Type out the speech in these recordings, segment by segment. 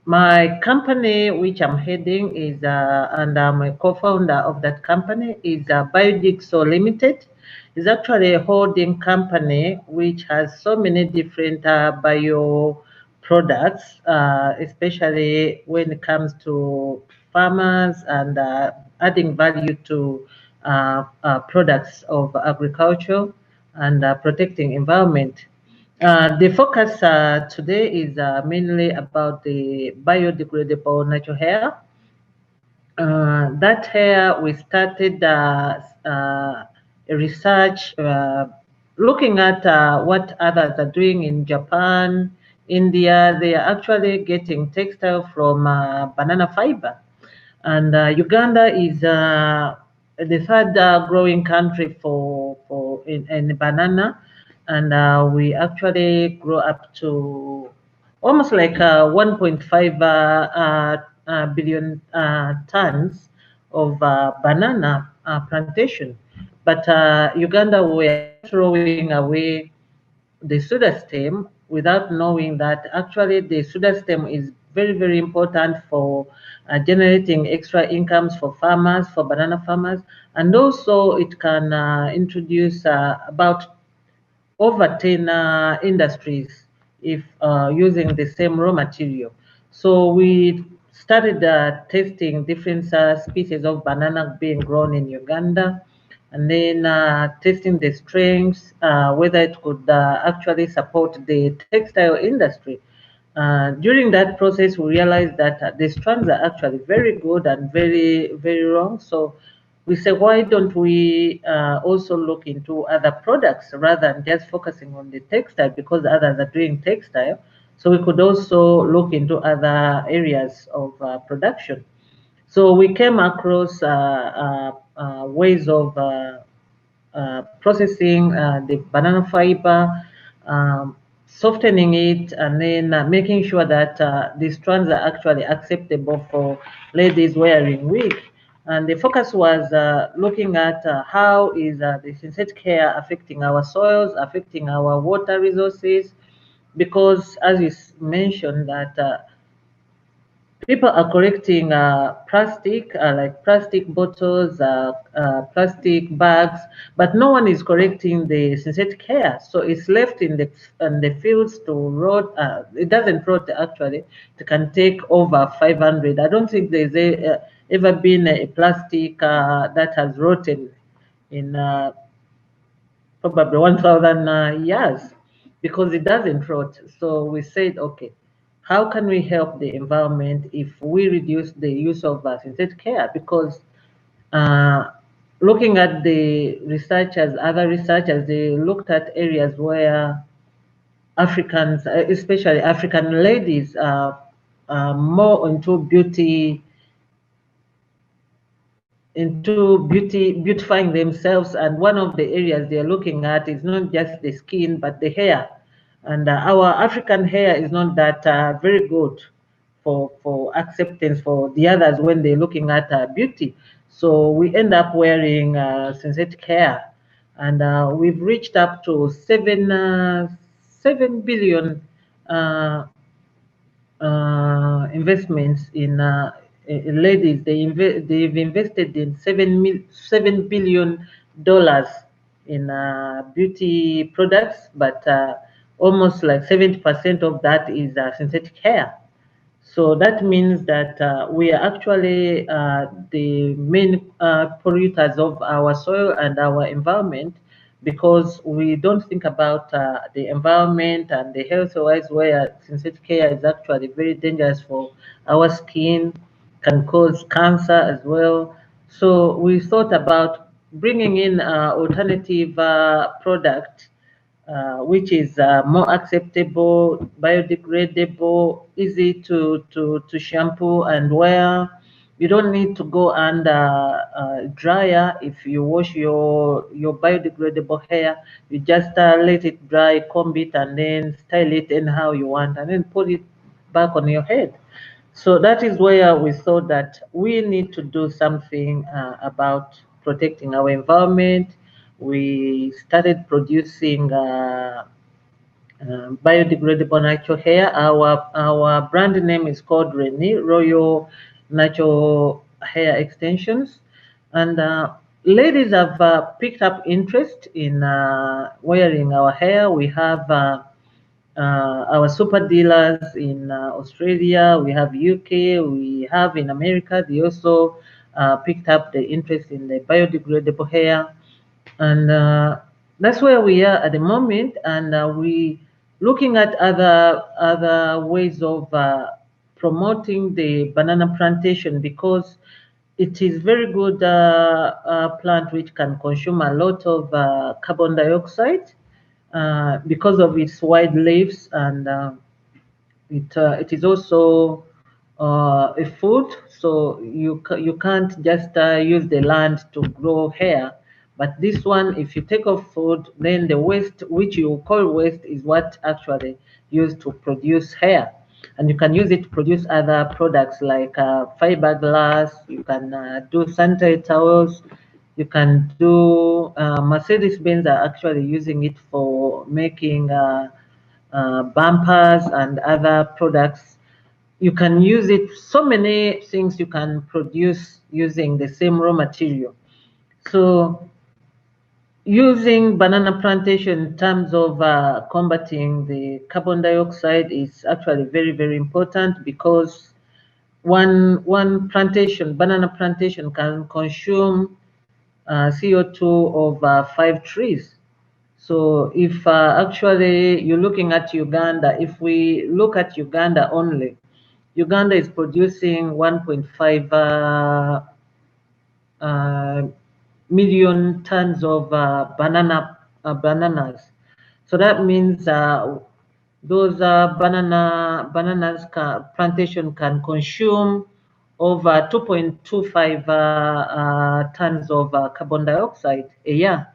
My company, which I'm heading, is and I'm a co-founder of that company, is Biodixo Limited. It's actually a holding company which has so many different bio products, especially when it comes to farmers and adding value to products of agriculture and protecting environment. The focus today is mainly about the biodegradable natural hair. That hair, we started a research looking at what others are doing in Japan, India. They are actually getting textile from banana fiber. And Uganda is the third growing country in banana, and we actually grow up to almost like 1.5 billion tons of banana plantation. But Uganda, we are throwing away the soda stem without knowing that actually the soda stem is very, very important for generating extra incomes for farmers, for banana farmers, and also it can introduce about over 10 industries if using the same raw material. So we started testing different species of banana being grown in Uganda, and then testing the strengths, whether it could actually support the textile industry. During that process, we realized that the strands are actually very good and very, very wrong. So we say, why don't we also look into other products rather than just focusing on the textile, because others are doing textile. So we could also look into other areas of production. So we came across ways of processing the banana fiber, softening it, and then making sure that the strands are actually acceptable for ladies wearing wig. And the focus was looking at how is the synthetic hair affecting our soils, affecting our water resources, because as you mentioned that people are collecting plastic, like plastic bottles, plastic bags, but no one is collecting the synthetic hair. So it's left in the fields to rot. It doesn't rot actually. It can take over 500. I don't think there's ever been a plastic that has rotten in probably 1,000 years, because it doesn't rot. So we said, okay, how can we help the environment if we reduce the use of synthetic hair? Because uh, looking at the researchers, other researchers, they looked at areas where Africans, especially African ladies, are more into beautifying themselves, and one of the areas they're looking at is not just the skin but the hair. And our African hair is not that very good for acceptance for the others when they're looking at beauty. So we end up wearing synthetic hair, and we've reached up to 7 billion uh, investments in ladies. They've invested in $7 billion in beauty products, but almost like 70% of that is synthetic hair. So that means that we are actually the main polluters of our soil and our environment, because we don't think about the environment and the health wise, where synthetic hair is actually very dangerous for our skin, can cause cancer as well. So we thought about bringing in alternative product which is more acceptable, biodegradable, easy to shampoo and wear. You don't need to go under dryer. If you wash your biodegradable hair, you just let it dry, comb it, and then style it anyhow you want, and then put it back on your head. So that is where we thought that we need to do something about protecting our environment. We started producing biodegradable natural hair. Our brand name is called Reni Royal Natural Hair Extensions, and ladies have picked up interest in wearing our hair. We have our super dealers in Australia, we have UK, we have in America. They also picked up the interest in the biodegradable hair, and that's where we are at the moment. And we looking at other ways of promoting the banana plantation, because it is very good plant which can consume a lot of carbon dioxide because of its wide leaves, and it is also a food. So you can't just use the land to grow hair. But this one, if you take off food, then the waste, which you call waste, is what actually used to produce hair. And you can use it to produce other products like fiberglass. You can do sanitary towels. You can do Mercedes-Benz are actually using it for making bumpers and other products. You can use it, so many things you can produce using the same raw material. So using banana plantation in terms of combating the carbon dioxide is actually very, very important, because one plantation, banana plantation, can consume CO2 of 5 trees. So if actually you're looking at Uganda, if we look at Uganda only, Uganda is producing 1.5 uh, million tons of bananas. So that means those bananas plantation can consume over 2.25 tons of carbon dioxide a year,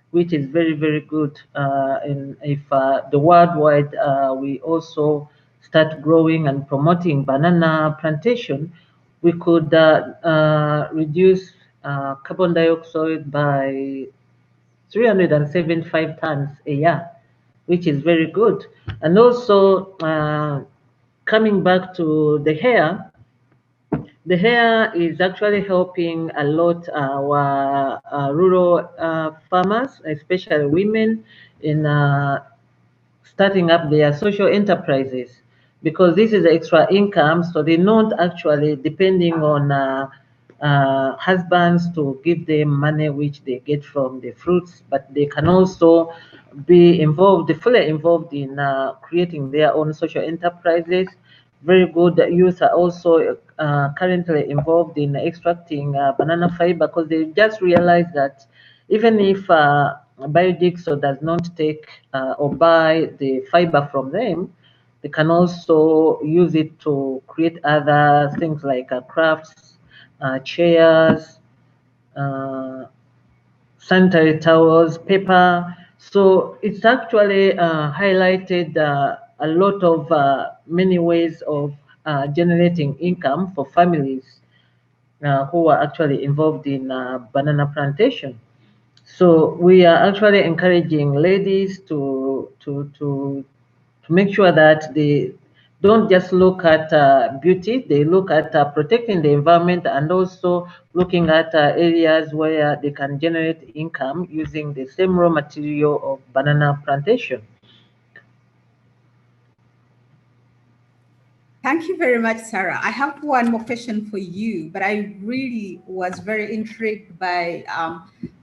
which is very, very good. And if the worldwide we also start growing and promoting banana plantation, we could reduce carbon dioxide by 375 tons a year, which is very good. And also, coming back to the hair is actually helping a lot our rural farmers, especially women, in starting up their social enterprises, because this is extra income, so they're not actually depending on husbands to give them money which they get from the fruits, but they can also be involved, fully involved in creating their own social enterprises. Very good. Youth are also currently involved in extracting banana fiber, because they just realized that even if Biodixo does not take or buy the fiber from them, they can also use it to create other things like crafts, chairs, uh, sanitary towels, paper. So it's actually highlighted a lot of many ways of generating income for families who are actually involved in banana plantation. So we are actually encouraging ladies to make sure that they don't just look at beauty, they look at protecting the environment, and also looking at areas where they can generate income using the same raw material of banana plantation. Thank you very much, Sarah. I have one more question for you, but I really was very intrigued by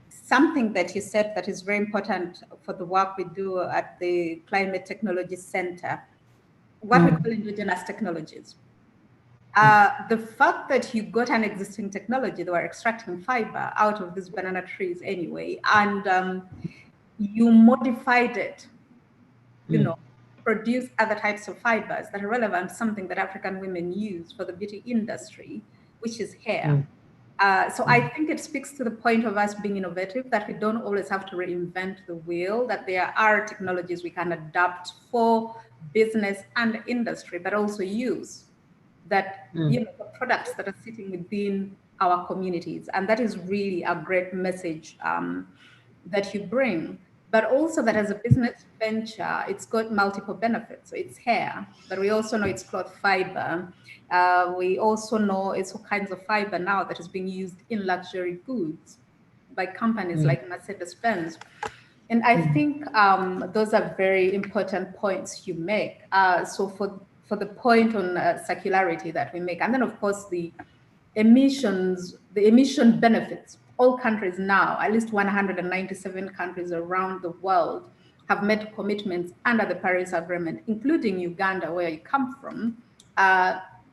something that you said that is very important for the work we do at the Climate Technology Center, what we call indigenous technologies. The fact that you got an existing technology, they were extracting fiber out of these banana trees anyway, and you modified it, you know, produce other types of fibers that are relevant, something that African women use for the beauty industry, which is hair. So I think it speaks to the point of us being innovative, that we don't always have to reinvent the wheel, that there are technologies we can adapt for business and industry, but also use that, you know, the products that are sitting within our communities. And that is really a great message that you bring. but also that as a business venture, it's got multiple benefits. So it's hair, but we also know it's cloth fiber. We also know it's all kinds of fiber now that is being used in luxury goods by companies like Mercedes-Benz. And I think those are very important points you make. So for the point on circularity that we make, and then of course the emission benefits. All countries now, at least 197 countries around the world, have made commitments under the Paris Agreement, including Uganda, where you come from,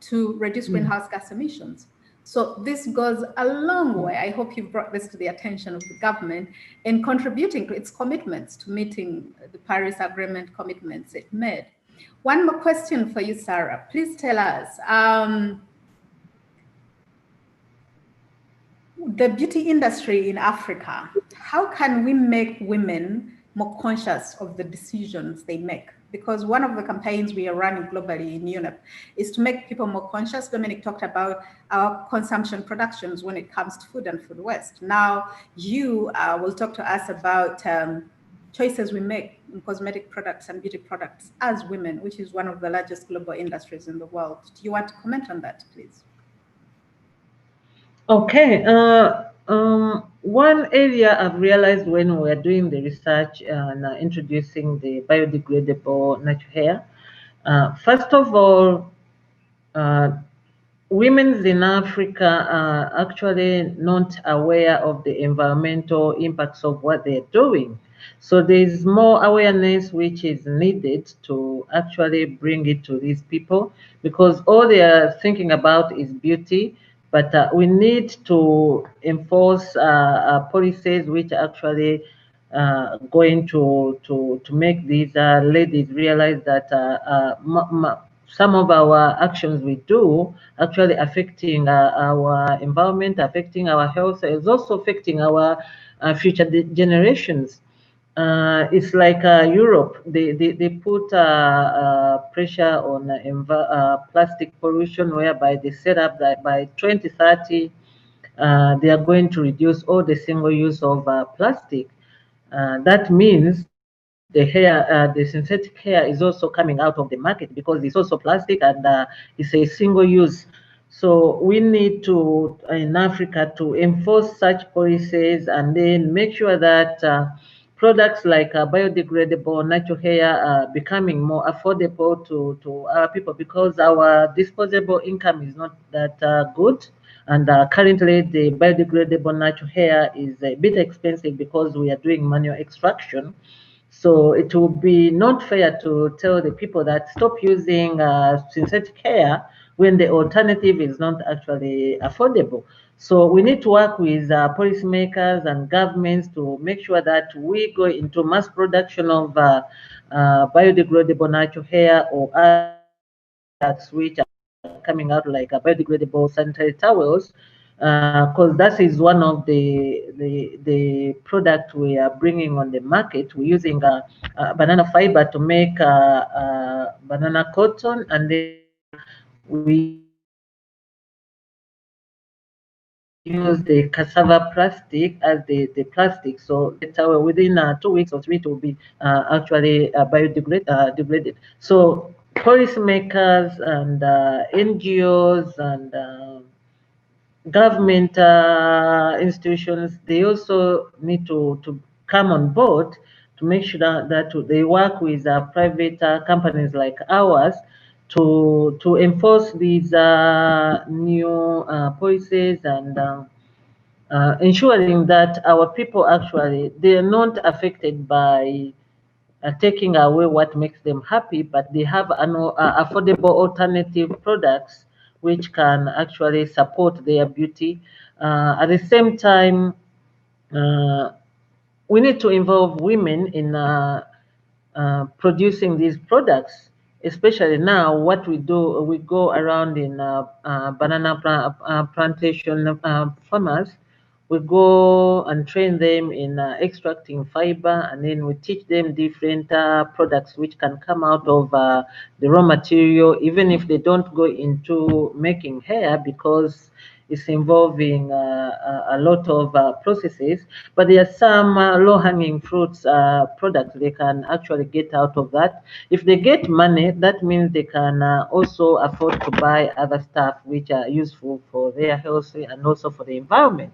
to reduce greenhouse gas emissions. So this goes a long way. I hope you've brought this to the attention of the government in contributing to its commitments to meeting the Paris Agreement commitments it made. One more question for you, Sarah. Please tell us, the beauty industry in Africa, how can we make women more conscious of the decisions they make? Because one of the campaigns we are running globally in Europe is to make people more conscious. Dominic talked about our consumption productions when it comes to food and food waste. Now you will talk to us about choices we make in cosmetic products and beauty products as women, which is one of the largest global industries in the world. Do you want to comment on that, please? Okay. One area I've realized when we're doing the research and introducing the biodegradable natural hair, first of all, uh, women in Africa are actually not aware of the environmental impacts of what they're doing. So there's more awareness which is needed to actually bring it to these people because all they are thinking about is beauty. But we need to enforce policies which actually going to make these ladies realize that some of our actions we do actually affecting our environment, affecting our health, is also affecting our future generations. It's like Europe, they put pressure on plastic pollution, whereby they set up that by 2030, they are going to reduce all the single use of plastic. That means the hair, the synthetic hair is also coming out of the market because it's also plastic and it's a single use. So we need to, in Africa, to enforce such policies and then make sure that products like biodegradable natural hair are becoming more affordable to our people because our disposable income is not that good. And currently, the biodegradable natural hair is a bit expensive because we are doing manual extraction. So it will be not fair to tell the people that stop using synthetic hair when the alternative is not actually affordable. So we need to work with policymakers and governments to make sure that we go into mass production of biodegradable natural hair or other products which are coming out like biodegradable sanitary towels because that is one of the product we are bringing on the market. We're using banana fiber to make banana cotton, and then we use the cassava plastic as the plastic. So the towel within 2 weeks or 3 to be actually degraded. So policymakers and NGOs and government institutions, they also need to come on board to make sure that they work with private companies like ours to enforce these new policies and ensuring that our people actually they are not affected by taking away what makes them happy, but they have affordable alternative products which can actually support their beauty. At the same time, uh, we need to involve women in producing these products. Especially now, what we do, we go around in banana plantation farmers. We go and train them in extracting fiber, and then we teach them different products which can come out of the raw material, even if they don't go into making hair, because is involving a lot of processes, but there are some low-hanging fruits products they can actually get out of that. If they get money, that means they can also afford to buy other stuff which are useful for their health and also for the environment.